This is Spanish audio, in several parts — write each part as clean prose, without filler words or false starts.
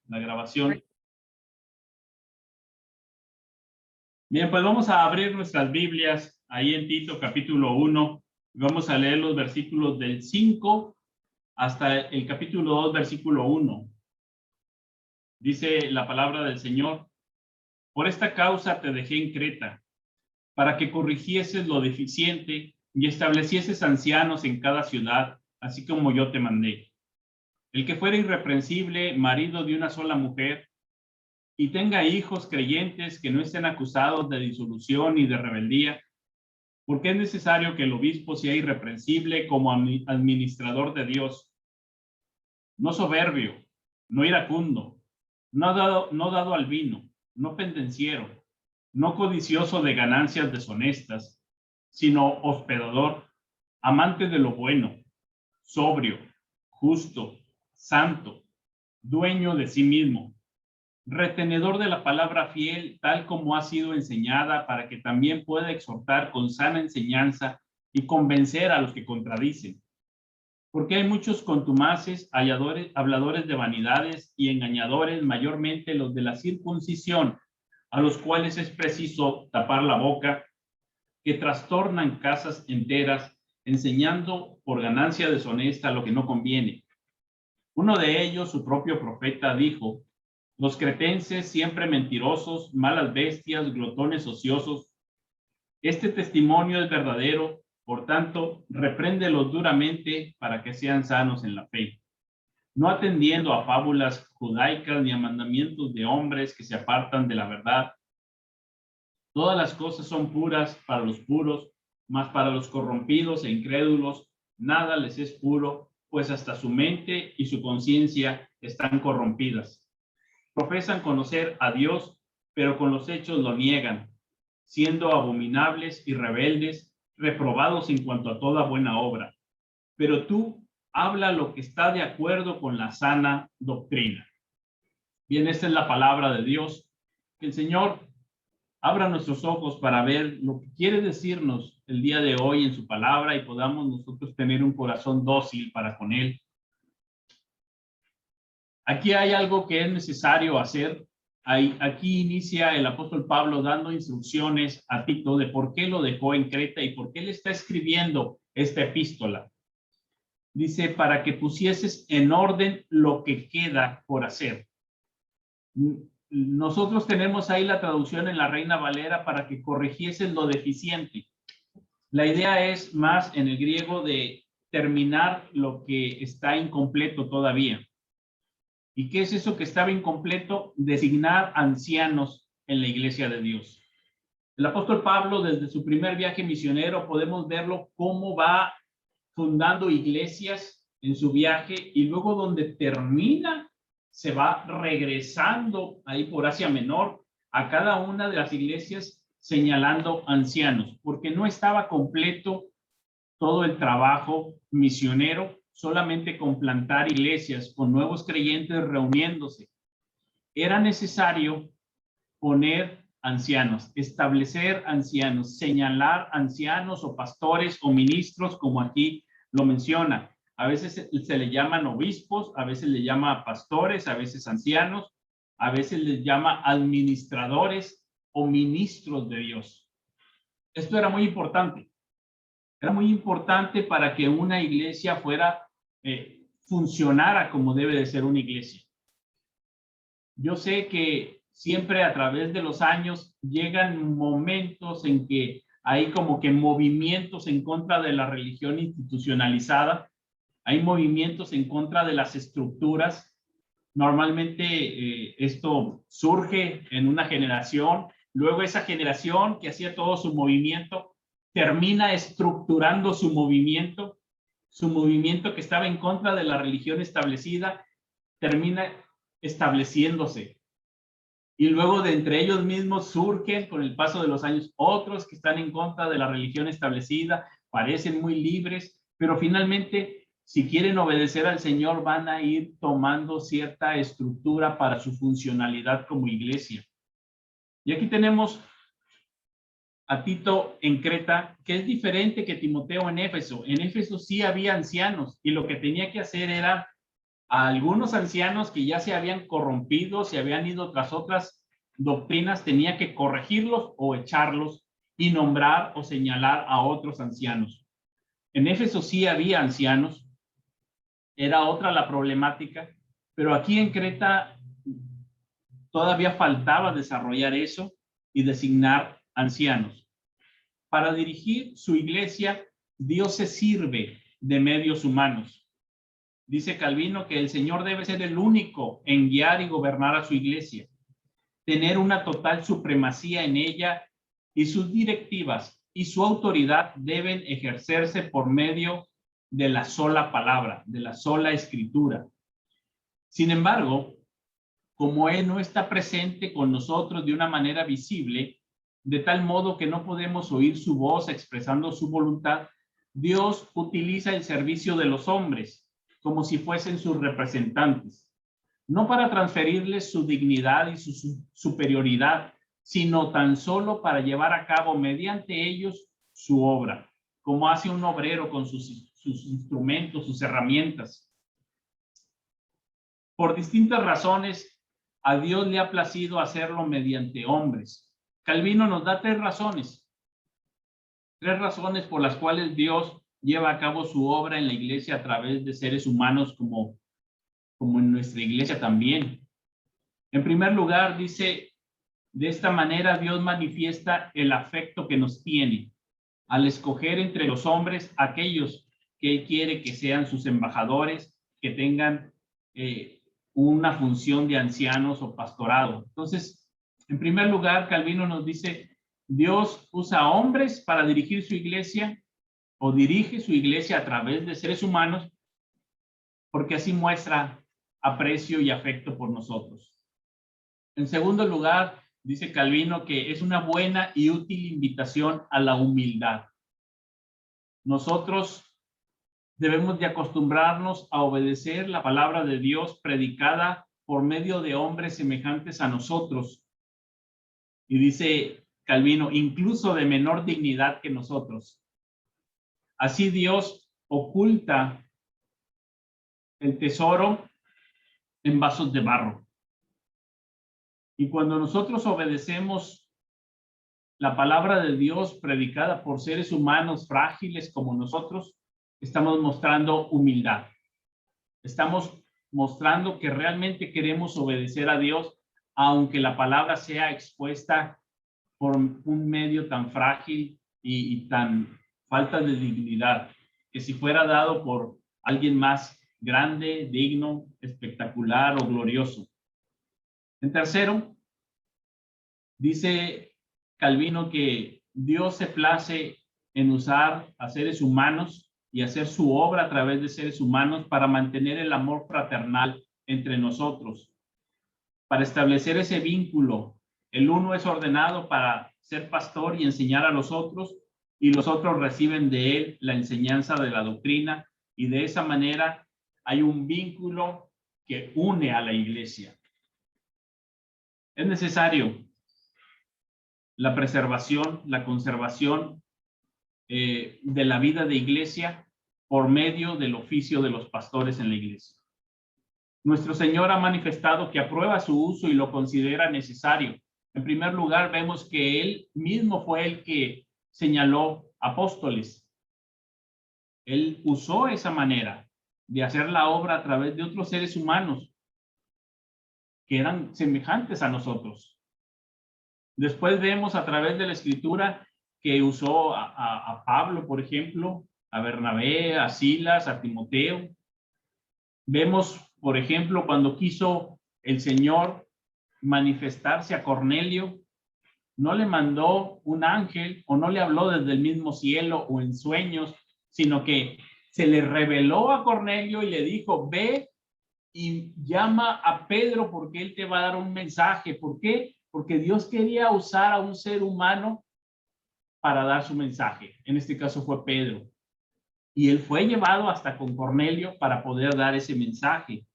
la grabación. Bien, pues vamos a abrir nuestras Biblias ahí en Tito capítulo 1. Vamos a leer los versículos del 5 hasta el capítulo 2, versículo 1. Dice la palabra del Señor: por esta causa te dejé en Creta, para que corrigieses lo deficiente y establecieses ancianos en cada ciudad, así como yo te mandé. El que fuera irreprensible, marido de una sola mujer, y tenga hijos creyentes que no estén acusados de disolución y de rebeldía, porque es necesario que el obispo sea irreprensible como administrador de Dios, no soberbio, no iracundo, no dado al vino, no pendenciero, no codicioso de ganancias deshonestas, sino hospedador, amante de lo bueno, sobrio, justo, santo, dueño de sí mismo, retenedor de la palabra fiel, tal como ha sido enseñada, para que también pueda exhortar con sana enseñanza y convencer a los que contradicen. Porque hay muchos contumaces, habladores de vanidades y engañadores, mayormente los de la circuncisión, a los cuales es preciso tapar la boca, que trastornan casas enteras, enseñando por ganancia deshonesta lo que no conviene. Uno de ellos, su propio profeta, dijo: los cretenses, siempre mentirosos, malas bestias, glotones ociosos. Este testimonio es verdadero, por tanto, repréndelos duramente para que sean sanos en la fe, no atendiendo a fábulas judaicas ni a mandamientos de hombres que se apartan de la verdad. Todas las cosas son puras para los puros, mas para los corrompidos e incrédulos nada les es puro, pues hasta su mente y su conciencia están corrompidas. Profesan conocer a Dios, pero con los hechos lo niegan, siendo abominables y rebeldes, reprobados en cuanto a toda buena obra. Pero tú habla lo que está de acuerdo con la sana doctrina. Bien, esta es la palabra de Dios. Que el Señor abra nuestros ojos para ver lo que quiere decirnos el día de hoy en su palabra y podamos nosotros tener un corazón dócil para con Él. Aquí hay algo que es necesario hacer. Aquí inicia el apóstol Pablo dando instrucciones a Tito de por qué lo dejó en Creta y por qué le está escribiendo esta epístola. Dice: para que pusieses en orden lo que queda por hacer. Nosotros tenemos ahí la traducción en la Reina Valera: para que corrigiesen lo deficiente. La idea es más en el griego de terminar lo que está incompleto todavía. ¿Y qué es eso que estaba incompleto? Designar ancianos en la iglesia de Dios. El apóstol Pablo, desde su primer viaje misionero, podemos verlo cómo va fundando iglesias en su viaje, y luego donde termina se va regresando ahí por Asia Menor a cada una de las iglesias señalando ancianos, porque no estaba completo todo el trabajo misionero solamente con plantar iglesias, con nuevos creyentes reuniéndose. Era necesario poner ancianos, establecer ancianos, señalar ancianos o pastores o ministros, como aquí lo menciona. A veces se le llaman obispos, a veces le llama pastores, a veces ancianos, a veces les llama administradores o ministros de Dios. Esto era muy importante. Era muy importante para que una iglesia funcionara como debe de ser una iglesia. Yo sé que siempre a través de los años llegan momentos en que hay como que movimientos en contra de la religión institucionalizada, hay movimientos en contra de las estructuras. Normalmente esto surge en una generación, luego esa generación que hacía todo su movimiento termina estructurando su movimiento que estaba en contra de la religión establecida, termina estableciéndose. Y luego de entre ellos mismos surgen con el paso de los años otros que están en contra de la religión establecida, parecen muy libres, pero finalmente, si quieren obedecer al Señor, van a ir tomando cierta estructura para su funcionalidad como iglesia. Y aquí tenemos a Tito en Creta, que es diferente que Timoteo en Éfeso. En Éfeso sí había ancianos y lo que tenía que hacer era A algunos ancianos que ya se habían corrompido, se habían ido tras otras doctrinas, tenía que corregirlos o echarlos y nombrar o señalar a otros ancianos. En Éfeso sí había ancianos, era otra la problemática, pero aquí en Creta todavía faltaba desarrollar eso y designar ancianos. Para dirigir su iglesia, Dios se sirve de medios humanos. Dice Calvino que el Señor debe ser el único en guiar y gobernar a su iglesia, tener una total supremacía en ella, y sus directivas y su autoridad deben ejercerse por medio de la sola palabra, de la sola escritura. Sin embargo, como Él no está presente con nosotros de una manera visible, de tal modo que no podemos oír su voz expresando su voluntad, Dios utiliza el servicio de los hombres como si fuesen sus representantes, no para transferirles su dignidad y su superioridad, sino tan solo para llevar a cabo mediante ellos su obra, como hace un obrero con sus instrumentos, sus herramientas. Por distintas razones, a Dios le ha placido hacerlo mediante hombres. Calvino nos da tres razones por las cuales Dios lleva a cabo su obra en la iglesia a través de seres humanos como en nuestra iglesia también. En primer lugar, dice, de esta manera Dios manifiesta el afecto que nos tiene al escoger entre los hombres aquellos que Él quiere que sean sus embajadores, que tengan una función de ancianos o pastorado. Entonces, en primer lugar, Calvino nos dice, Dios usa a hombres para dirigir su iglesia o dirige su iglesia a través de seres humanos, porque así muestra aprecio y afecto por nosotros. En segundo lugar, dice Calvino que es una buena y útil invitación a la humildad. Nosotros debemos de acostumbrarnos a obedecer la palabra de Dios predicada por medio de hombres semejantes a nosotros. Y dice Calvino, incluso de menor dignidad que nosotros. Así Dios oculta el tesoro en vasos de barro. Y cuando nosotros obedecemos la palabra de Dios predicada por seres humanos frágiles como nosotros, estamos mostrando humildad. Estamos mostrando que realmente queremos obedecer a Dios, aunque la palabra sea expuesta por un medio tan frágil y tan falta de dignidad, que si fuera dado por alguien más grande, digno, espectacular o glorioso. En tercero, dice Calvino que Dios se place en usar a seres humanos y hacer su obra a través de seres humanos para mantener el amor fraternal entre nosotros, para establecer ese vínculo. El uno es ordenado para ser pastor y enseñar a los otros, y los otros reciben de él la enseñanza de la doctrina, y de esa manera hay un vínculo que une a la iglesia. Es necesario la preservación, la conservación de la vida de iglesia por medio del oficio de los pastores en la iglesia. Nuestro Señor ha manifestado que aprueba su uso y lo considera necesario. En primer lugar, vemos que Él mismo fue el que señaló apóstoles. Él usó esa manera de hacer la obra a través de otros seres humanos que eran semejantes a nosotros. Después vemos a través de la Escritura que usó a Pablo, por ejemplo, a Bernabé, a Silas, a Timoteo. Vemos, por ejemplo, cuando quiso el Señor manifestarse a Cornelio, no le mandó un ángel o no le habló desde el mismo cielo o en sueños, sino que se le reveló a Cornelio y le dijo, ve y llama a Pedro porque él te va a dar un mensaje. ¿Por qué? Porque Dios quería usar a un ser humano para dar su mensaje. En este caso fue Pedro. Y él fue llevado hasta con Cornelio para poder dar ese mensaje,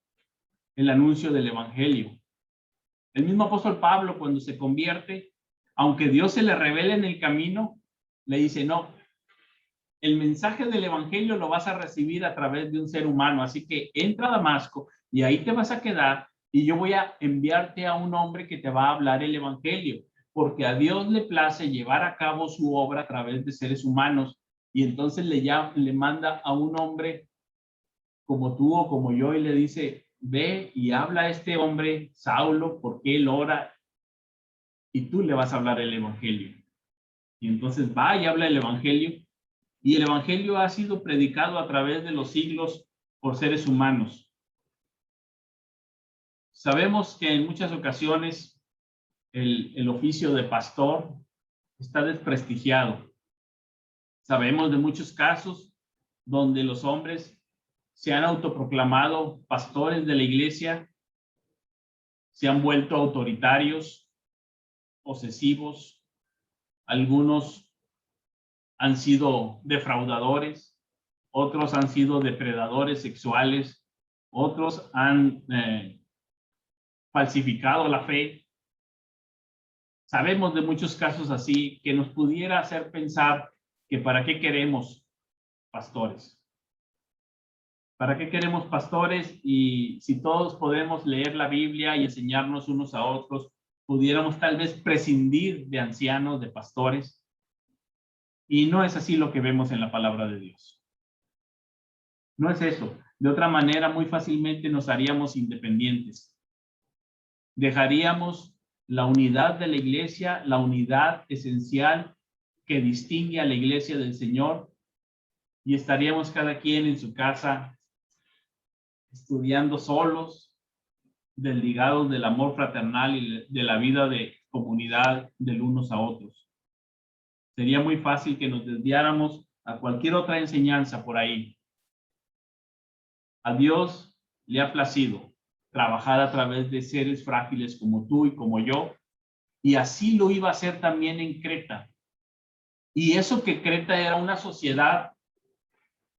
el anuncio del evangelio. El mismo apóstol Pablo, cuando se convierte, aunque Dios se le revela en el camino, le dice, no, el mensaje del evangelio lo vas a recibir a través de un ser humano. Así que entra a Damasco y ahí te vas a quedar y yo voy a enviarte a un hombre que te va a hablar el evangelio, porque a Dios le place llevar a cabo su obra a través de seres humanos, y entonces le manda a un hombre como tú o como yo y le dice, ve y habla a este hombre, Saulo, porque él ora, y tú le vas a hablar el evangelio. Y entonces va y habla el evangelio, y el evangelio ha sido predicado a través de los siglos por seres humanos. Sabemos que en muchas ocasiones el oficio de pastor está desprestigiado. Sabemos de muchos casos donde los hombres se han autoproclamado pastores de la iglesia, se han vuelto autoritarios, posesivos, algunos han sido defraudadores, otros han sido depredadores sexuales, otros han falsificado la fe. Sabemos de muchos casos así que nos pudiera hacer pensar que para qué queremos pastores. ¿Para qué queremos pastores? Y si todos podemos leer la Biblia y enseñarnos unos a otros, pudiéramos tal vez prescindir de ancianos, de pastores. Y no es así lo que vemos en la palabra de Dios. No es eso. De otra manera, muy fácilmente nos haríamos independientes. Dejaríamos la unidad de la iglesia, la unidad esencial que distingue a la iglesia del Señor, y estaríamos cada quien en su casa estudiando solos, desligados del amor fraternal y de la vida de comunidad del unos a otros. Sería muy fácil que nos desviáramos a cualquier otra enseñanza por ahí. A Dios le ha placido trabajar a través de seres frágiles como tú y como yo, y así lo iba a hacer también en Creta. Y eso que Creta era una sociedad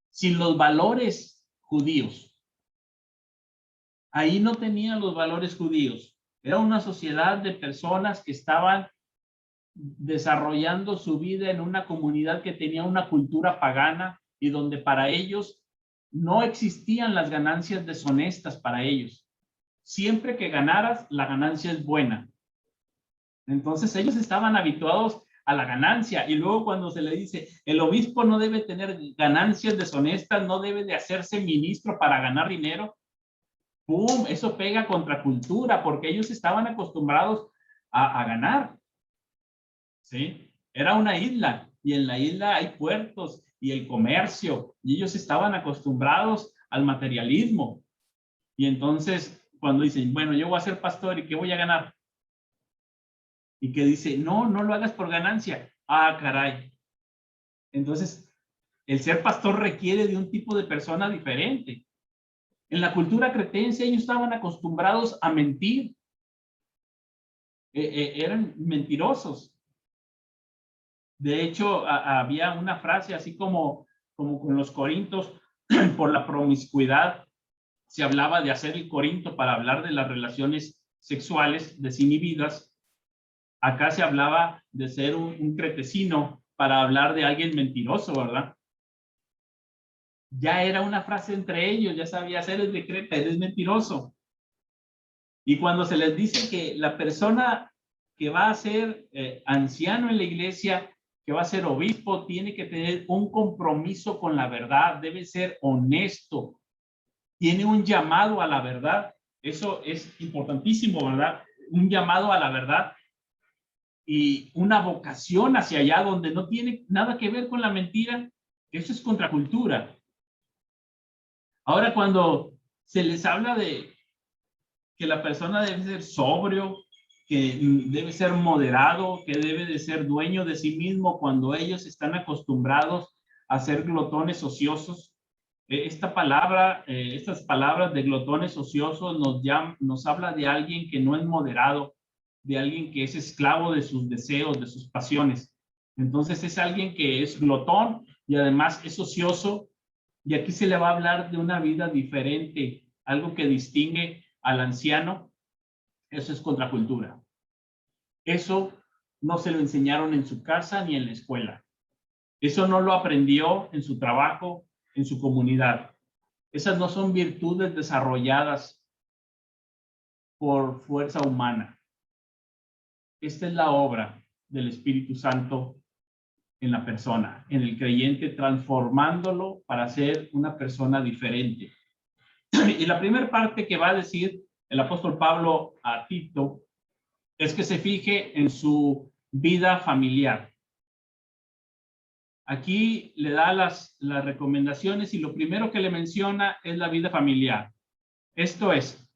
sin los valores judíos. Ahí no tenían los valores judíos. Era una sociedad de personas que estaban desarrollando su vida en una comunidad que tenía una cultura pagana y donde para ellos no existían las ganancias deshonestas para ellos. Siempre que ganaras, la ganancia es buena. Entonces ellos estaban habituados a la ganancia, y luego cuando se le dice el obispo no debe tener ganancias deshonestas, no debe de hacerse ministro para ganar dinero, ¡pum! Eso pega contra cultura, porque ellos estaban acostumbrados a ganar, ¿sí? Era una isla, y en la isla hay puertos y el comercio, y ellos estaban acostumbrados al materialismo. Y entonces, cuando dicen, bueno, yo voy a ser pastor, ¿y qué voy a ganar? Y que dice, no, no lo hagas por ganancia. Ah, caray. Entonces, el ser pastor requiere de un tipo de persona diferente. En la cultura cretense ellos estaban acostumbrados a mentir. Eran mentirosos. De hecho, había una frase así como con los corintios, por la promiscuidad, se hablaba de hacer el corinto para hablar de las relaciones sexuales desinhibidas. Acá se hablaba de ser un cretecino para hablar de alguien mentiroso, ¿verdad? Ya era una frase entre ellos, ya sabía, eres de Creta, eres mentiroso. Y cuando se les dice que la persona que va a ser anciano en la iglesia, que va a ser obispo, tiene que tener un compromiso con la verdad, debe ser honesto, tiene un llamado a la verdad. Eso es importantísimo, ¿verdad? Un llamado a la verdad y una vocación hacia allá donde no tiene nada que ver con la mentira. Eso es contracultura. Ahora, cuando se les habla de que la persona debe ser sobrio, que debe ser moderado, que debe de ser dueño de sí mismo, cuando ellos están acostumbrados a ser glotones ociosos, esta palabra, estas palabras de glotones ociosos nos habla de alguien que no es moderado, de alguien que es esclavo de sus deseos, de sus pasiones. Entonces es alguien que es glotón y además es ocioso, y aquí se le va a hablar de una vida diferente, algo que distingue al anciano. Eso es contracultura. Eso no se lo enseñaron en su casa ni en la escuela. Eso no lo aprendió en su trabajo, en su comunidad. Esas no son virtudes desarrolladas por fuerza humana. Esta es la obra del Espíritu Santo en la persona, en el creyente, transformándolo para ser una persona diferente. Y la primera parte que va a decir el apóstol Pablo a Tito es que se fije en su vida familiar. Aquí le da las recomendaciones y lo primero que le menciona es la vida familiar. Esto es,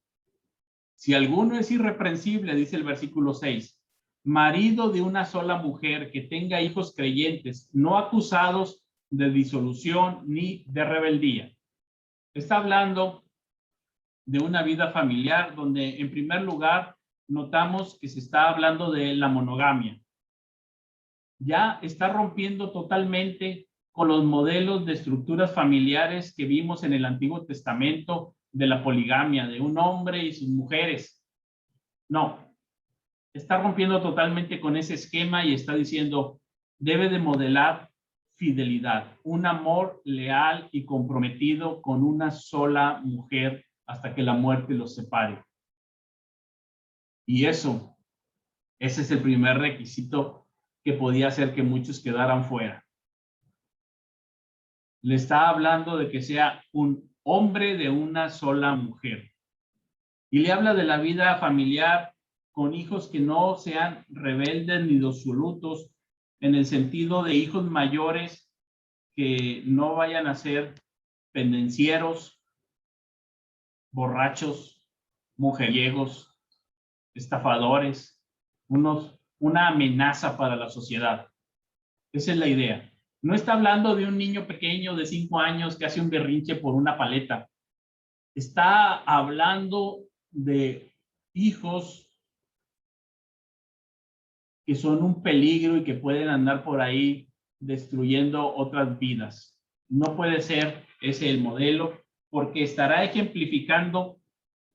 si alguno es irreprensible, dice el versículo 6, marido de una sola mujer que tenga hijos creyentes, no acusados de disolución ni de rebeldía. Está hablando de una vida familiar donde en primer lugar notamos que se está hablando de la monogamia. Ya está rompiendo totalmente con los modelos de estructuras familiares que vimos en el Antiguo Testamento de la poligamia, de un hombre y sus mujeres. No, está rompiendo totalmente con ese esquema y está diciendo, debe de modelar fidelidad, un amor leal y comprometido con una sola mujer hasta que la muerte los separe. Y ese es el primer requisito que podía hacer que muchos quedaran fuera. Le está hablando de que sea un hombre de una sola mujer. Y le habla de la vida familiar con hijos que no sean rebeldes ni disolutos, en el sentido de hijos mayores que no vayan a ser pendencieros, borrachos, mujeriegos, estafadores, una amenaza para la sociedad. Esa es la idea. No está hablando de un niño pequeño de 5 años que hace un berrinche por una paleta. Está hablando de hijos que son un peligro y que pueden andar por ahí destruyendo otras vidas. No puede ser ese el modelo, porque estará ejemplificando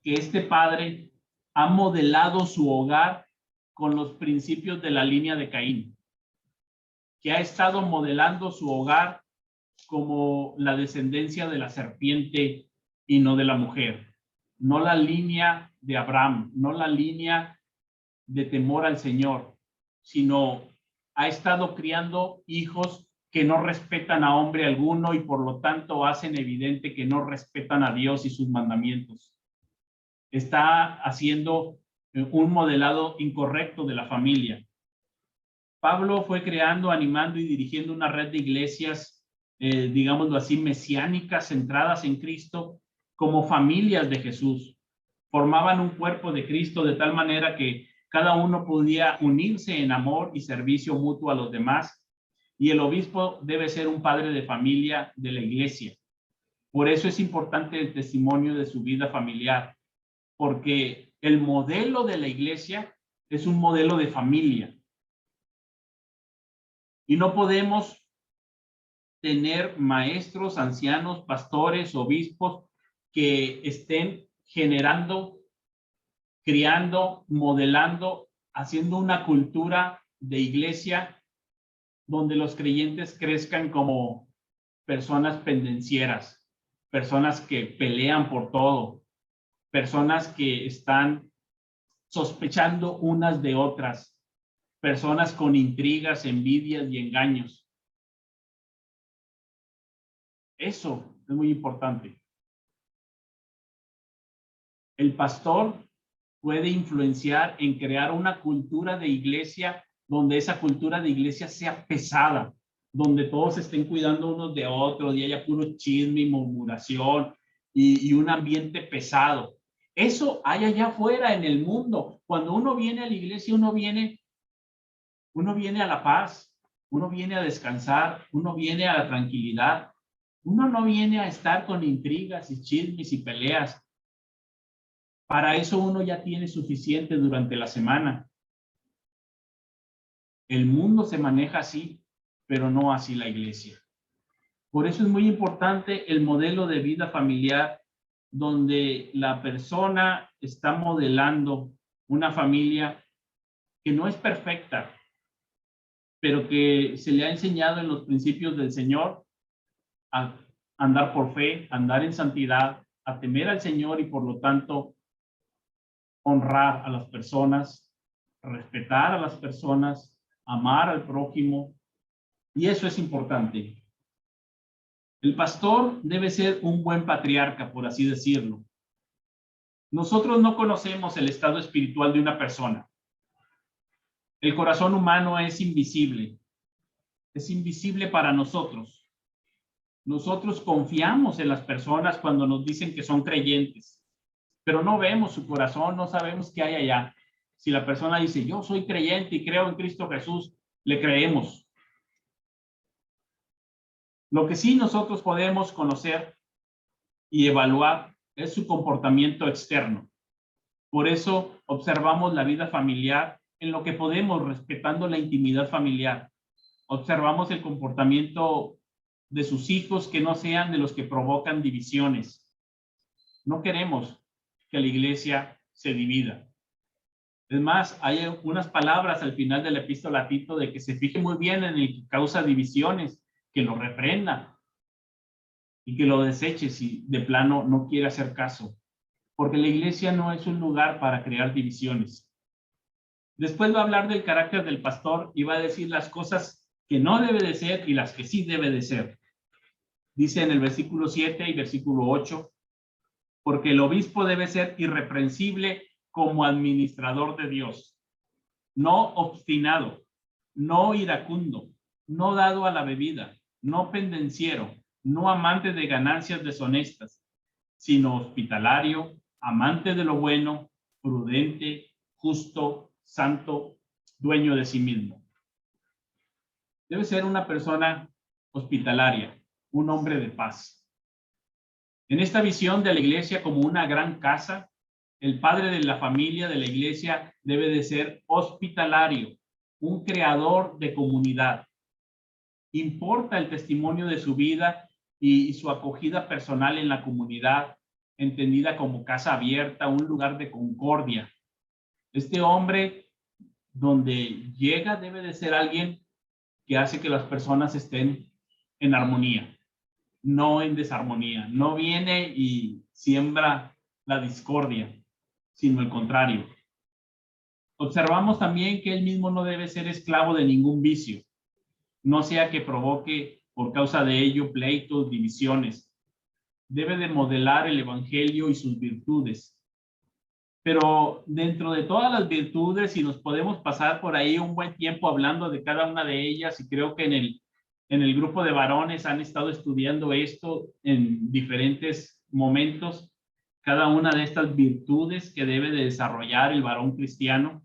que este padre ha modelado su hogar con los principios de la línea de Caín, que ha estado modelando su hogar como la descendencia de la serpiente y no de la mujer, no la línea de Abraham, no la línea de temor al Señor, sino ha estado criando hijos que no respetan a hombre alguno y por lo tanto hacen evidente que no respetan a Dios y sus mandamientos. Está haciendo un modelado incorrecto de la familia. Pablo fue creando, animando y dirigiendo una red de iglesias, digámoslo así, mesiánicas, centradas en Cristo, como familias de Jesús. Formaban un cuerpo de Cristo de tal manera que cada uno podía unirse en amor y servicio mutuo a los demás, y el obispo debe ser un padre de familia de la iglesia. Por eso es importante el testimonio de su vida familiar, porque el modelo de la iglesia es un modelo de familia. Y no podemos tener maestros, ancianos, pastores, obispos que estén generando, criando, modelando, haciendo una cultura de iglesia donde los creyentes crezcan como personas pendencieras, personas que pelean por todo, personas que están sospechando unas de otras, personas con intrigas, envidias y engaños. Eso es muy importante. El pastor puede influenciar en crear una cultura de iglesia donde esa cultura de iglesia sea pesada, donde todos estén cuidando unos de otros y haya puro chisme y murmuración y un ambiente pesado. Eso hay allá afuera en el mundo. Cuando uno viene a la iglesia, uno viene a la paz, uno viene a descansar, uno viene a la tranquilidad. Uno no viene a estar con intrigas y chismes y peleas. Para eso uno ya tiene suficiente durante la semana. El mundo se maneja así, pero no así la iglesia. Por eso es muy importante el modelo de vida familiar donde la persona está modelando una familia que no es perfecta, pero que se le ha enseñado en los principios del Señor a andar por fe, a andar en santidad, a temer al Señor y por lo tanto honrar a las personas, respetar a las personas, amar al prójimo, y eso es importante. El pastor debe ser un buen patriarca, por así decirlo. Nosotros no conocemos el estado espiritual de una persona. El corazón humano es invisible para nosotros. Nosotros confiamos en las personas cuando nos dicen que son creyentes, pero no vemos su corazón, no sabemos qué hay allá. Si la persona dice, yo soy creyente y creo en Cristo Jesús, le creemos. Lo que sí nosotros podemos conocer y evaluar es su comportamiento externo. Por eso observamos la vida familiar en lo que podemos, respetando la intimidad familiar. Observamos el comportamiento de sus hijos, que no sean de los que provocan divisiones. No queremos que la iglesia se divida. Es más, hay unas palabras al final de la epístola a Tito de que se fije muy bien en el que causa divisiones, que lo reprenda y que lo deseche si de plano no quiere hacer caso, porque la iglesia no es un lugar para crear divisiones. Después va a hablar del carácter del pastor y va a decir las cosas que no debe de ser y las que sí debe de ser. Dice en el versículo 7 y versículo 8, porque el obispo debe ser irreprensible como administrador de Dios, no obstinado, no iracundo, no dado a la bebida, no pendenciero, no amante de ganancias deshonestas, sino hospitalario, amante de lo bueno, prudente, justo, santo, dueño de sí mismo. Debe ser una persona hospitalaria, un hombre de paz. En esta visión de la iglesia como una gran casa, el padre de la familia de la iglesia debe de ser hospitalario, un creador de comunidad. Importa el testimonio de su vida y su acogida personal en la comunidad, entendida como casa abierta, un lugar de concordia. Este hombre, donde llega, debe de ser alguien que hace que las personas estén en armonía, no en desarmonía. No viene y siembra la discordia, sino el contrario. Observamos también que él mismo no debe ser esclavo de ningún vicio, no sea que provoque por causa de ello pleitos, divisiones. Debe de modelar el evangelio y sus virtudes. Pero dentro de todas las virtudes, y nos podemos pasar por ahí un buen tiempo hablando de cada una de ellas, y creo que en el grupo de varones han estado estudiando esto en diferentes momentos, cada una de estas virtudes que debe de desarrollar el varón cristiano.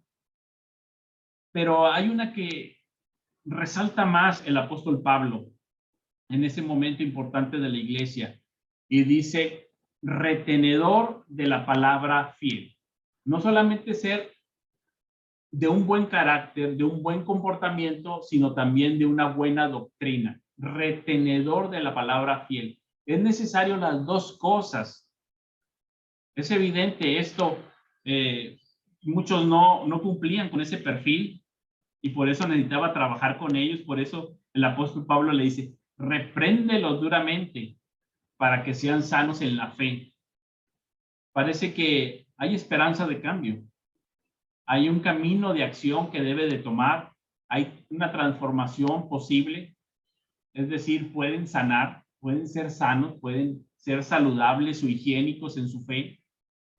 Pero hay una que resalta más el apóstol Pablo en ese momento importante de la iglesia, y dice, retenedor de la palabra fiel. No solamente ser de un buen carácter, de un buen comportamiento, sino también de una buena doctrina. Retenedor de la palabra fiel. Es necesario las dos cosas. Es evidente esto. Muchos no cumplían con ese perfil y por eso necesitaba trabajar con ellos. Por eso el apóstol Pablo le dice, repréndelos duramente para que sean sanos en la fe. Parece que hay esperanza de cambio. Hay un camino de acción que debe de tomar. Hay una transformación posible. Es decir, pueden sanar, pueden ser sanos, pueden ser saludables o higiénicos en su fe,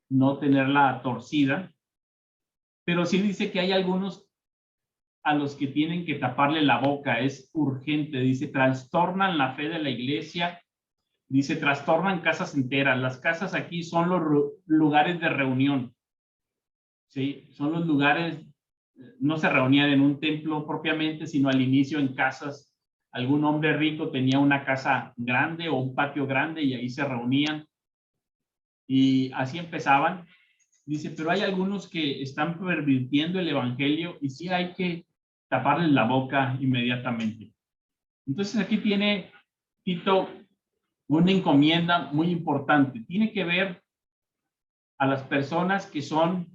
no tenerla torcida. Pero sí dice que hay algunos a los que tienen que taparle la boca. Es urgente. Dice, trastornan la fe de la iglesia. Dice, trastornan casas enteras. Las casas aquí son los lugares de reunión. ¿Sí? Son los lugares, no se reunían en un templo propiamente, sino al inicio en casas. Algún hombre rico tenía una casa grande o un patio grande y ahí se reunían. Y así empezaban. Dice, pero hay algunos que están pervirtiendo el evangelio y sí hay que taparles la boca inmediatamente. Entonces aquí tiene Tito una encomienda muy importante. Tiene que ver a las personas que son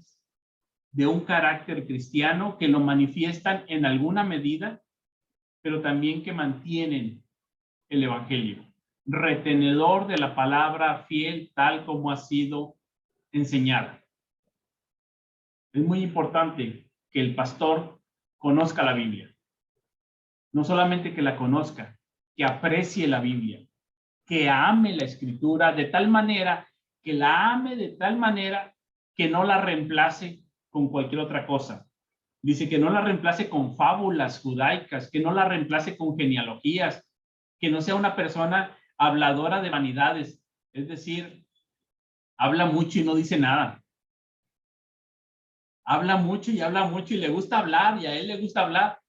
de un carácter cristiano, que lo manifiestan en alguna medida, pero también que mantienen el evangelio. Retenedor de la palabra fiel tal como ha sido enseñada. Es muy importante que el pastor conozca la Biblia. No solamente que la conozca, que aprecie la Biblia, que ame la Escritura de tal manera, que la ame de tal manera que no la reemplace con cualquier otra cosa. Dice que no la reemplace con fábulas judaicas, que no la reemplace con genealogías, que no sea una persona habladora de vanidades, es decir, habla mucho y no dice nada. Habla mucho y le gusta hablar y a él le gusta hablar,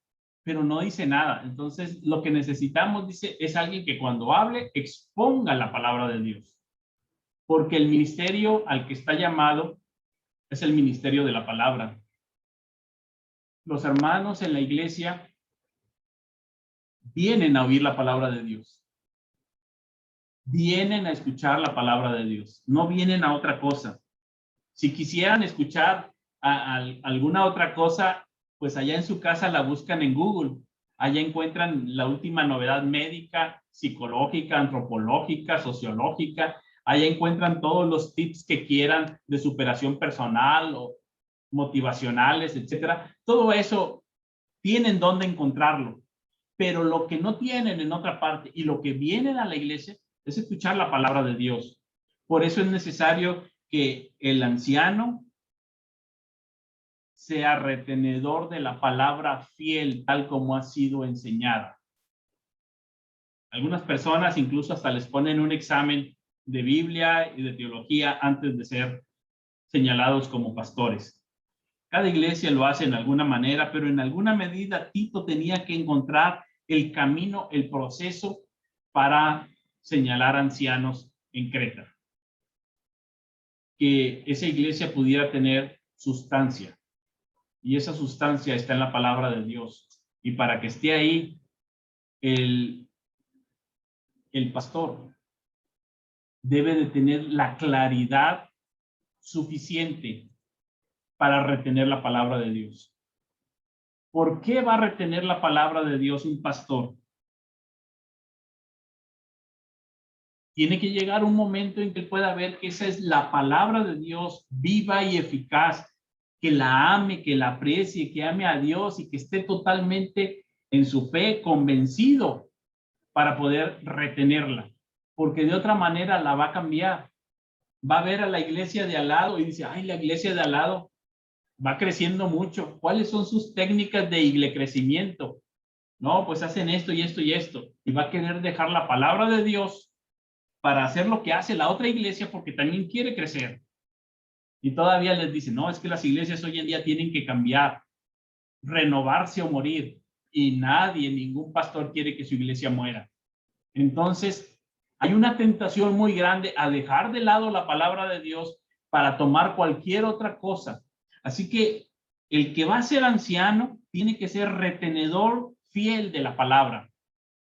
pero no dice nada. Entonces, lo que necesitamos, dice, es alguien que cuando hable exponga la palabra de Dios, porque el ministerio al que está llamado es el ministerio de la palabra. Los hermanos en la iglesia vienen a oír la palabra de Dios, vienen a escuchar la palabra de Dios, no vienen a otra cosa. Si quisieran escuchar alguna otra cosa, pues allá en su casa la buscan en Google. Allá encuentran la última novedad médica, psicológica, antropológica, sociológica. Allá encuentran todos los tips que quieran de superación personal o motivacionales, etcétera. Todo eso tienen dónde encontrarlo. Pero lo que no tienen en otra parte y lo que vienen a la iglesia es escuchar la palabra de Dios. Por eso es necesario que el anciano sea retenedor de la palabra fiel, tal como ha sido enseñada. Algunas personas incluso hasta les ponen un examen de Biblia y de teología antes de ser señalados como pastores. Cada iglesia lo hace en alguna manera, pero en alguna medida Tito tenía que encontrar el camino, el proceso para señalar ancianos en Creta. Que esa iglesia pudiera tener sustancia. Y esa sustancia está en la palabra de Dios. Y para que esté ahí, el pastor debe de tener la claridad suficiente para retener la palabra de Dios. ¿Por qué va a retener la palabra de Dios un pastor? Tiene que llegar un momento en que pueda ver que esa es la palabra de Dios viva y eficaz, que la ame, que la aprecie, que ame a Dios y que esté totalmente en su fe convencido para poder retenerla, porque de otra manera la va a cambiar. Va a ver a la iglesia de al lado y dice, ay, la iglesia de al lado va creciendo mucho. ¿Cuáles son sus técnicas de crecimiento? No, pues hacen esto y esto y esto. Y va a querer dejar la palabra de Dios para hacer lo que hace la otra iglesia porque también quiere crecer. Y todavía les dice, no, es que las iglesias hoy en día tienen que cambiar, renovarse o morir. Y nadie, ningún pastor quiere que su iglesia muera. Entonces, hay una tentación muy grande a dejar de lado la palabra de Dios para tomar cualquier otra cosa. Así que el que va a ser anciano tiene que ser retenedor fiel de la palabra.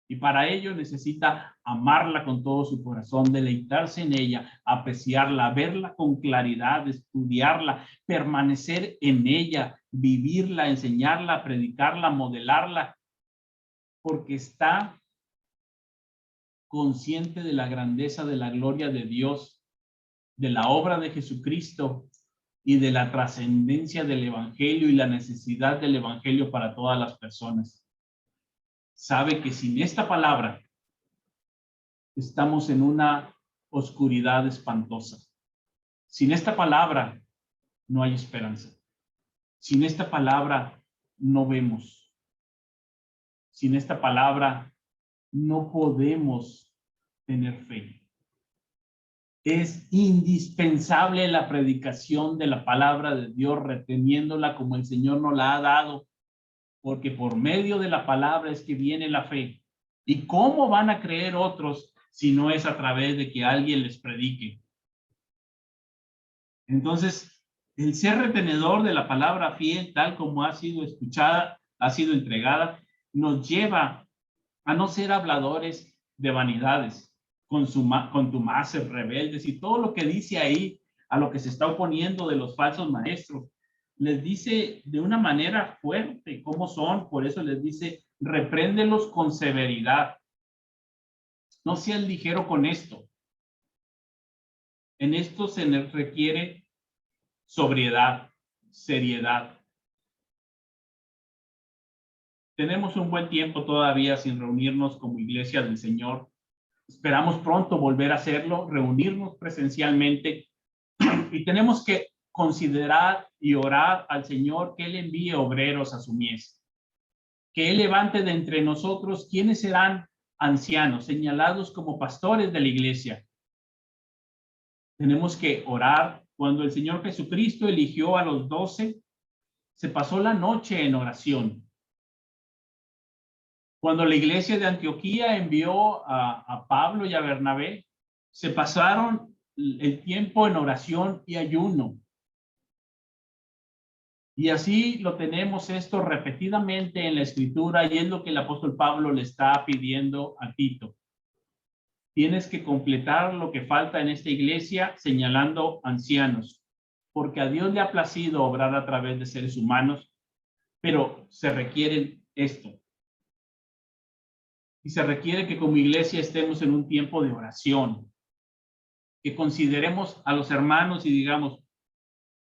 Y para ello necesita amarla con todo su corazón, deleitarse en ella, apreciarla, verla con claridad, estudiarla, permanecer en ella, vivirla, enseñarla, predicarla, modelarla, porque está consciente de la grandeza de la gloria de Dios, de la obra de Jesucristo y de la trascendencia del evangelio y la necesidad del evangelio para todas las personas. Sabe que sin esta palabra estamos en una oscuridad espantosa. Sin esta palabra no hay esperanza. Sin esta palabra no vemos. Sin esta palabra no podemos tener fe. Es indispensable la predicación de la palabra de Dios, reteniéndola como el Señor nos la ha dado, porque por medio de la palabra es que viene la fe. ¿Y cómo van a creer otros si no es a través de que alguien les predique? Entonces, el ser retenedor de la palabra fiel, tal como ha sido escuchada, ha sido entregada, nos lleva a no ser habladores de vanidades, contumaces, rebeldes y todo lo que dice ahí a lo que se está oponiendo de los falsos maestros. Les dice de una manera fuerte cómo son, por eso les dice, repréndelos con severidad. No sean ligero con esto. En esto se requiere sobriedad. seriedad. Tenemos un buen tiempo todavía sin reunirnos como iglesia del Señor. Esperamos pronto volver a hacerlo, reunirnos presencialmente, y tenemos que considerar y orar al Señor que Él envíe obreros a su mies, que Él levante de entre nosotros quienes serán ancianos, señalados como pastores de la iglesia. Tenemos que orar. Cuando el Señor Jesucristo eligió a los 12, se pasó la noche en oración. Cuando la iglesia de Antioquía envió a Pablo y a Bernabé, se pasaron el tiempo en oración y ayuno. Y así lo tenemos esto repetidamente en la Escritura, y es lo que el apóstol Pablo le está pidiendo a Tito. Tienes que completar lo que falta en esta iglesia señalando ancianos, porque a Dios le ha placido obrar a través de seres humanos, pero se requiere esto. Y se requiere que como iglesia estemos en un tiempo de oración, que consideremos a los hermanos y digamos,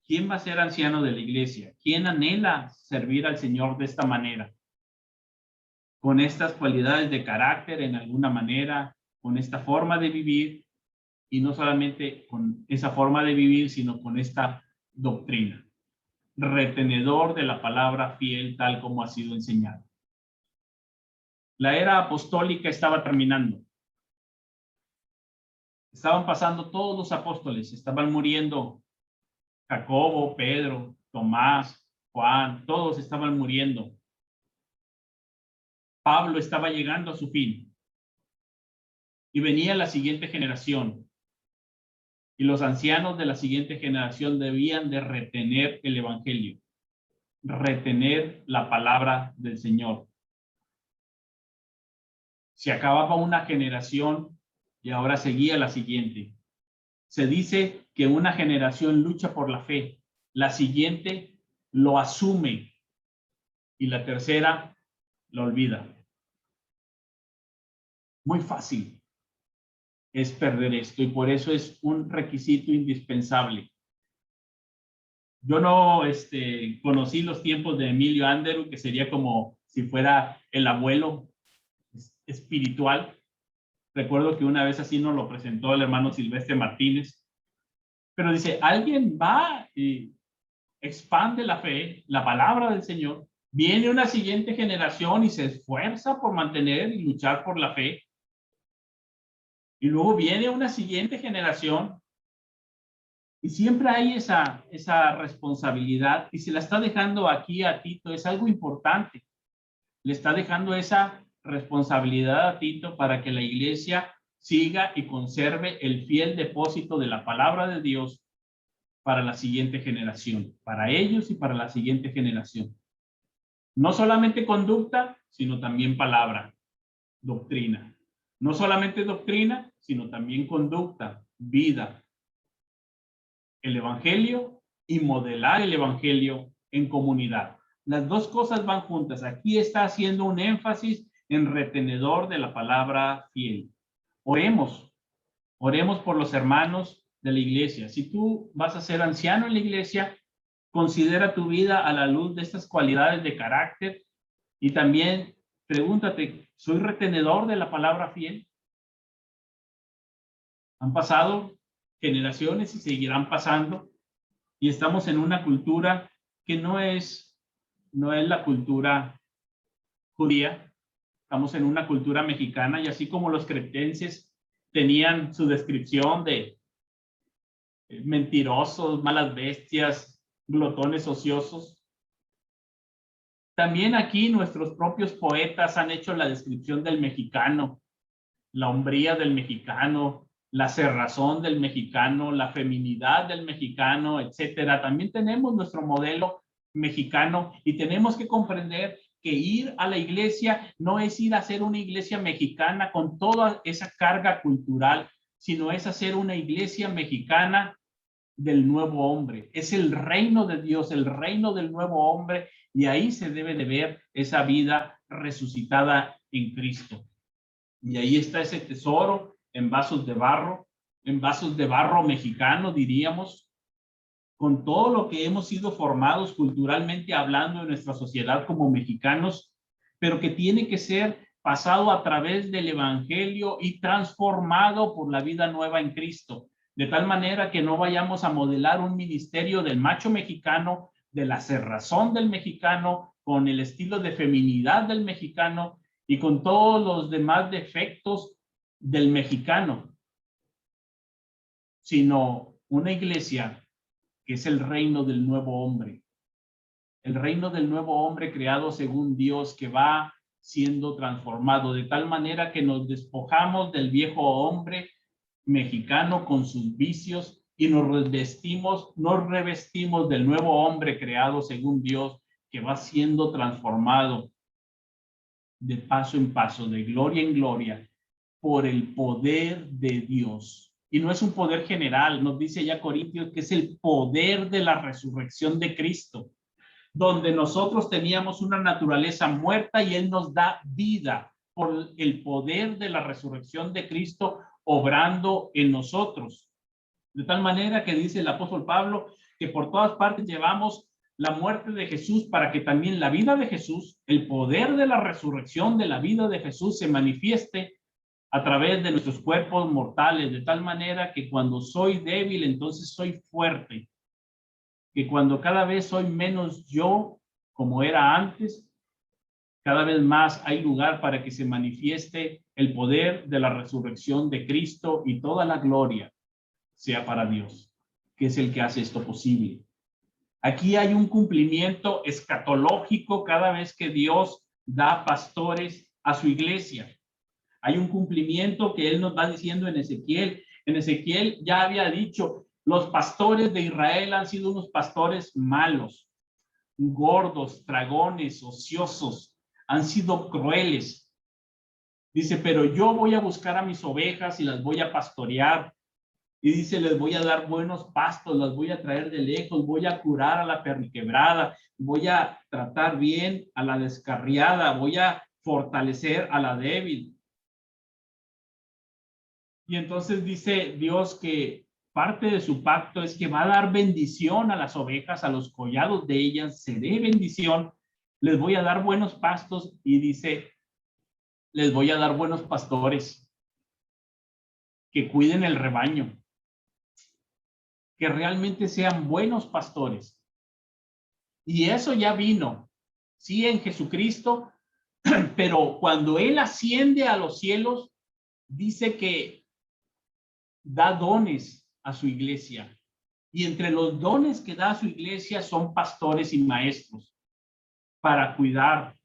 ¿quién va a ser anciano de la iglesia? ¿Quién anhela servir al Señor de esta manera? Con estas cualidades de carácter en alguna manera, con esta forma de vivir, y no solamente con esa forma de vivir, sino con esta doctrina. Retenedor de la palabra fiel tal como ha sido enseñado. La era apostólica estaba terminando. Estaban pasando todos los apóstoles, estaban muriendo. Jacobo, Pedro, Tomás, Juan, todos estaban muriendo. Pablo estaba llegando a su fin. Y venía la siguiente generación. Y los ancianos de la siguiente generación debían de retener el evangelio, retener la palabra del Señor. Se acababa una generación y ahora seguía la siguiente. Se dice que una generación lucha por la fe, la siguiente lo asume y la tercera lo olvida. Muy fácil es perder esto, y por eso es un requisito indispensable. Yo no conocí los tiempos de Emilio Anderu, que sería como si fuera el abuelo espiritual. Recuerdo que una vez así nos lo presentó el hermano Silvestre Martínez. Pero dice, alguien va y expande la fe, la palabra del Señor. Viene una siguiente generación y se esfuerza por mantener y luchar por la fe. Y luego viene una siguiente generación. Y siempre hay esa responsabilidad, y se la está dejando aquí a Tito. Es algo importante. Le está dejando esa responsabilidad a Tito para que la iglesia siga y conserve el fiel depósito de la palabra de Dios para la siguiente generación, para ellos y para la siguiente generación. No solamente conducta, sino también palabra, doctrina. No solamente doctrina, sino también conducta, vida. El evangelio y modelar el evangelio en comunidad. Las dos cosas van juntas. Aquí está haciendo un énfasis en retenedor de la palabra fiel. Oremos por los hermanos de la iglesia. Si tú vas a ser anciano en la iglesia, considera tu vida a la luz de estas cualidades de carácter, y también pregúntate, ¿soy retenedor de la palabra fiel? Han pasado generaciones y seguirán pasando, y estamos en una cultura que no es la cultura judía. Estamos en una cultura mexicana, y así como los cretenses tenían su descripción de mentirosos, malas bestias, glotones ociosos, también aquí nuestros propios poetas han hecho la descripción del mexicano, la hombría del mexicano, la cerrazón del mexicano, la feminidad del mexicano, etcétera. También tenemos nuestro modelo mexicano, y tenemos que comprender que ir a la iglesia no es ir a hacer una iglesia mexicana con toda esa carga cultural, sino es hacer una iglesia mexicana del nuevo hombre. Es el reino de Dios, el reino del nuevo hombre, y ahí se debe de ver esa vida resucitada en Cristo. Y ahí está ese tesoro en vasos de barro mexicano, diríamos, con todo lo que hemos sido formados culturalmente hablando en nuestra sociedad como mexicanos, pero que tiene que ser pasado a través del evangelio y transformado por la vida nueva en Cristo, de tal manera que no vayamos a modelar un ministerio del macho mexicano, de la cerrazón del mexicano, con el estilo de feminidad del mexicano y con todos los demás defectos del mexicano, sino una iglesia que es el reino del nuevo hombre. El reino del nuevo hombre creado según Dios, que va siendo transformado de tal manera que nos despojamos del viejo hombre mexicano con sus vicios y nos revestimos del nuevo hombre creado según Dios, que va siendo transformado de paso en paso, de gloria en gloria, por el poder de Dios. Y no es un poder general, nos dice ya Corintios que es el poder de la resurrección de Cristo, donde nosotros teníamos una naturaleza muerta y Él nos da vida por el poder de la resurrección de Cristo obrando en nosotros. De tal manera que dice el apóstol Pablo que por todas partes llevamos la muerte de Jesús para que también la vida de Jesús, el poder de la resurrección de la vida de Jesús se manifieste a través de nuestros cuerpos mortales, de tal manera que cuando soy débil, entonces soy fuerte, que cuando cada vez soy menos yo, como era antes, cada vez más hay lugar para que se manifieste el poder de la resurrección de Cristo y toda la gloria sea para Dios, que es el que hace esto posible. Aquí hay un cumplimiento escatológico cada vez que Dios da pastores a su iglesia. Hay un cumplimiento que Él nos va diciendo en Ezequiel. En Ezequiel ya había dicho, los pastores de Israel han sido unos pastores malos, gordos, dragones, ociosos, han sido crueles. Dice, pero yo voy a buscar a mis ovejas y las voy a pastorear. Y dice, les voy a dar buenos pastos, las voy a traer de lejos, voy a curar a la perniquebrada, voy a tratar bien a la descarriada, voy a fortalecer a la débil. Y entonces dice Dios que parte de su pacto es que va a dar bendición a las ovejas, a los collados de ellas, seré bendición, les voy a dar buenos pastos y dice, les voy a dar buenos pastores que cuiden el rebaño, que realmente sean buenos pastores. Y eso ya vino, sí, en Jesucristo, pero cuando Él asciende a los cielos, dice que da dones a su iglesia. Y entre los dones que da a su iglesia son pastores y maestros para cuidar,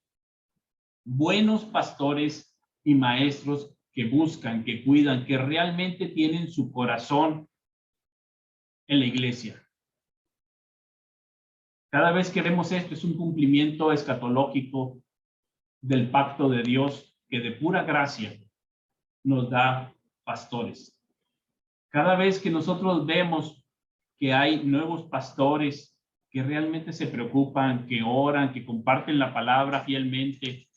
buenos pastores y maestros que buscan, que cuidan, que realmente tienen su corazón en la iglesia. Cada vez que vemos esto es un cumplimiento escatológico del pacto de Dios que de pura gracia nos da pastores. Cada vez que nosotros vemos que hay nuevos pastores que realmente se preocupan, que oran, que comparten la palabra fielmente,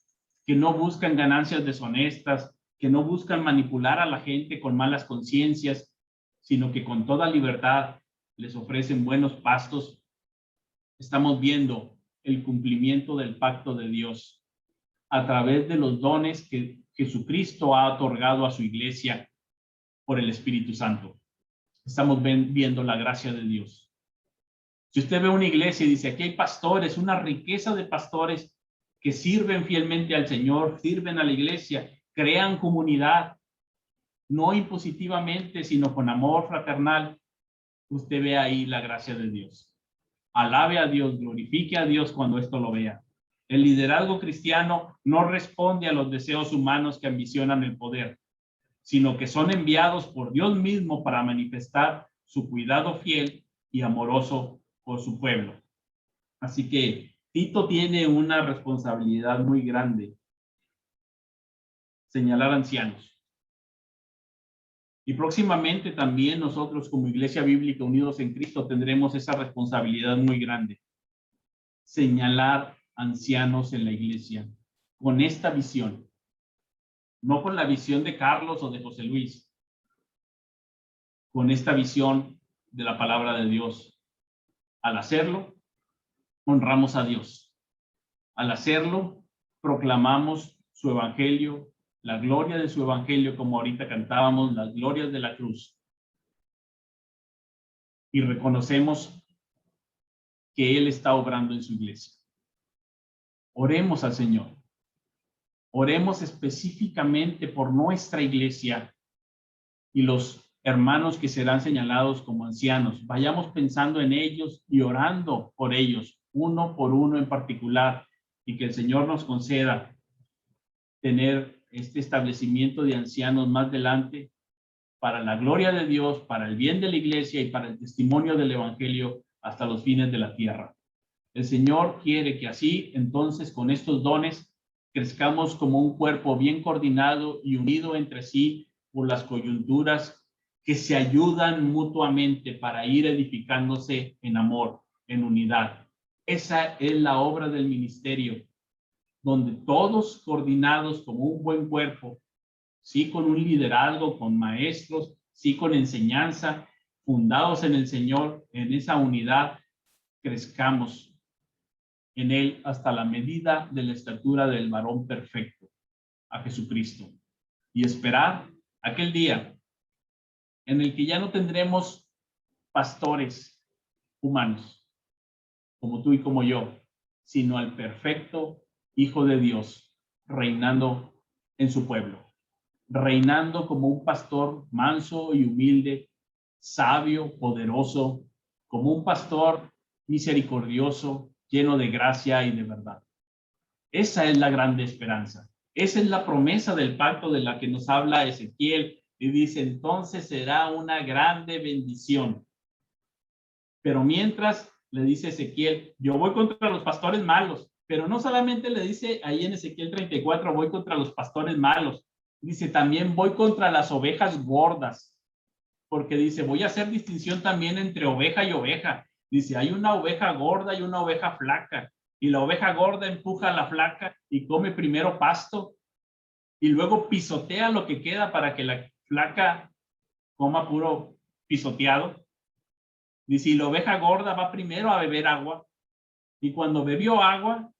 que no buscan ganancias deshonestas, que no buscan manipular a la gente con malas conciencias, sino que con toda libertad les ofrecen buenos pastos, estamos viendo el cumplimiento del pacto de Dios a través de los dones que Jesucristo ha otorgado a su iglesia por el Espíritu Santo. Estamos viendo la gracia de Dios. Si usted ve una iglesia y dice, aquí hay pastores, una riqueza de pastores que sirven fielmente al Señor, sirven a la iglesia, crean comunidad, no impositivamente, sino con amor fraternal, usted ve ahí la gracia de Dios. Alabe a Dios, glorifique a Dios cuando esto lo vea. El liderazgo cristiano no responde a los deseos humanos que ambicionan el poder, sino que son enviados por Dios mismo para manifestar su cuidado fiel y amoroso por su pueblo. Así que Tito tiene una responsabilidad muy grande: señalar ancianos. Y próximamente también nosotros como Iglesia Bíblica Unidos en Cristo tendremos esa responsabilidad muy grande: señalar ancianos en la iglesia con esta visión, no con la visión de Carlos o de José Luis, con esta visión de la palabra de Dios, Al hacerlo, honramos a Dios. Al hacerlo, proclamamos su evangelio, la gloria de su evangelio, como ahorita cantábamos, las glorias de la cruz. Y reconocemos que Él está obrando en su iglesia. Oremos al Señor. Oremos específicamente por nuestra iglesia y los hermanos que serán señalados como ancianos. Vayamos pensando en ellos y orando por ellos, uno por uno en particular, y que el Señor nos conceda tener este establecimiento de ancianos más adelante para la gloria de Dios, para el bien de la iglesia y para el testimonio del evangelio hasta los fines de la tierra. El Señor quiere que así, entonces, con estos dones, crezcamos como un cuerpo bien coordinado y unido entre sí por las coyunturas que se ayudan mutuamente para ir edificándose en amor, en unidad. Esa es la obra del ministerio, donde todos coordinados como un buen cuerpo, sí con un liderazgo, con maestros, sí con enseñanza, fundados en el Señor, en esa unidad, crezcamos en Él hasta la medida de la estatura del varón perfecto, a Jesucristo, y esperar aquel día en el que ya no tendremos pastores humanos, como tú y como yo, sino al perfecto Hijo de Dios, reinando en su pueblo, reinando como un pastor manso y humilde, sabio, poderoso, como un pastor misericordioso, lleno de gracia y de verdad. Esa es la grande esperanza. Esa es la promesa del pacto de la que nos habla Ezequiel y dice, entonces será una grande bendición. Pero mientras le dice Ezequiel, yo voy contra los pastores malos, pero no solamente le dice ahí en Ezequiel 34, voy contra los pastores malos, dice también voy contra las ovejas gordas, porque dice, voy a hacer distinción también entre oveja y oveja. Dice, hay una oveja gorda y una oveja flaca, y la oveja gorda empuja a la flaca y come primero pasto, y luego pisotea lo que queda para que la flaca coma puro pisoteado. Dice, y la oveja gorda va primero a beber agua, y cuando bebió agua,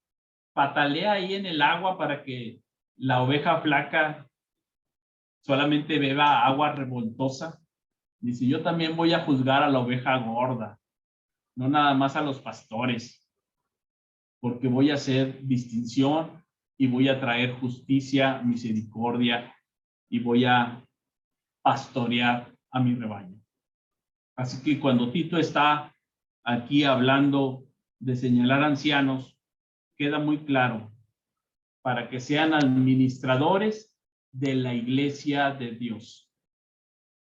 patalea ahí en el agua para que la oveja flaca solamente beba agua revoltosa. Dice, yo también voy a juzgar a la oveja gorda, no nada más a los pastores, porque voy a hacer distinción y voy a traer justicia, misericordia y voy a pastorear a mi rebaño. Así que cuando Tito está aquí hablando de señalar ancianos, queda muy claro para que sean administradores de la iglesia de Dios.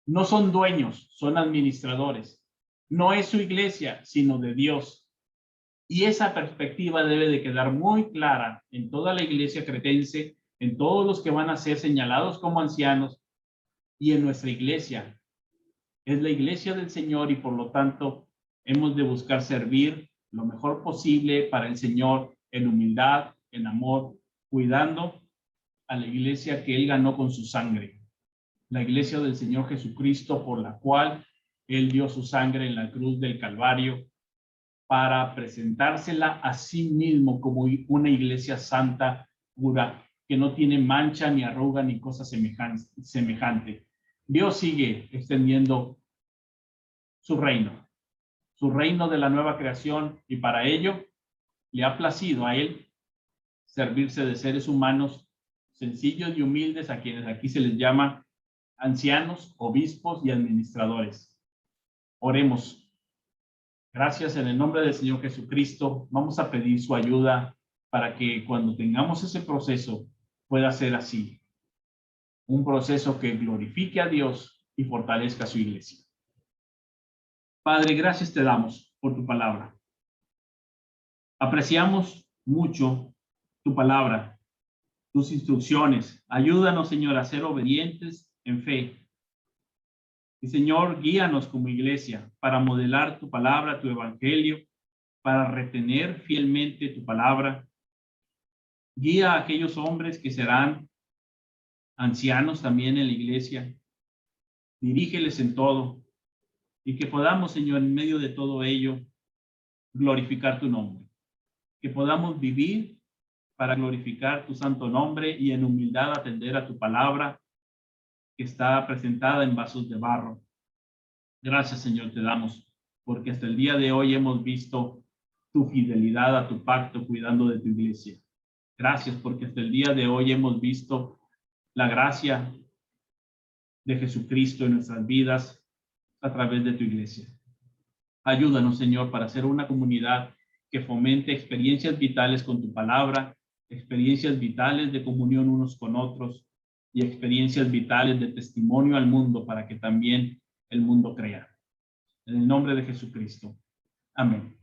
No son dueños, son administradores. No es su iglesia, sino de Dios. Y esa perspectiva debe de quedar muy clara en toda la iglesia cretense, en todos los que van a ser señalados como ancianos y en nuestra iglesia. Es la iglesia del Señor y por lo tanto hemos de buscar servir lo mejor posible para el Señor en humildad, en amor, cuidando a la iglesia que Él ganó con su sangre. La iglesia del Señor Jesucristo por la cual Él dio su sangre en la cruz del Calvario para presentársela a sí mismo como una iglesia santa, pura, que no tiene mancha, ni arruga, ni cosa semejante. Dios sigue extendiendo su reino de la nueva creación, y para ello le ha placido a Él servirse de seres humanos sencillos y humildes, a quienes aquí se les llama ancianos, obispos y administradores. Oremos. Gracias en el nombre del Señor Jesucristo. Vamos a pedir su ayuda para que cuando tengamos ese proceso pueda ser así. Un proceso que glorifique a Dios y fortalezca a su iglesia. Padre, gracias te damos por tu palabra. Apreciamos mucho tu palabra, tus instrucciones. Ayúdanos, Señor, a ser obedientes en fe. Y Señor, guíanos como iglesia para modelar tu palabra, tu evangelio, para retener fielmente tu palabra. Guía a aquellos hombres que serán ancianos también en la iglesia. Dirígeles en todo y que podamos, Señor, en medio de todo ello, glorificar tu nombre. Que podamos vivir para glorificar tu santo nombre y en humildad atender a tu palabra que está presentada en vasos de barro. Gracias, Señor, te damos, porque hasta el día de hoy hemos visto tu fidelidad a tu pacto cuidando de tu iglesia. Gracias, porque hasta el día de hoy hemos visto la gracia de Jesucristo en nuestras vidas a través de tu iglesia. Ayúdanos, Señor, para ser una comunidad que fomente experiencias vitales con tu palabra, experiencias vitales de comunión unos con otros y experiencias vitales de testimonio al mundo para que también el mundo crea. En el nombre de Jesucristo. Amén.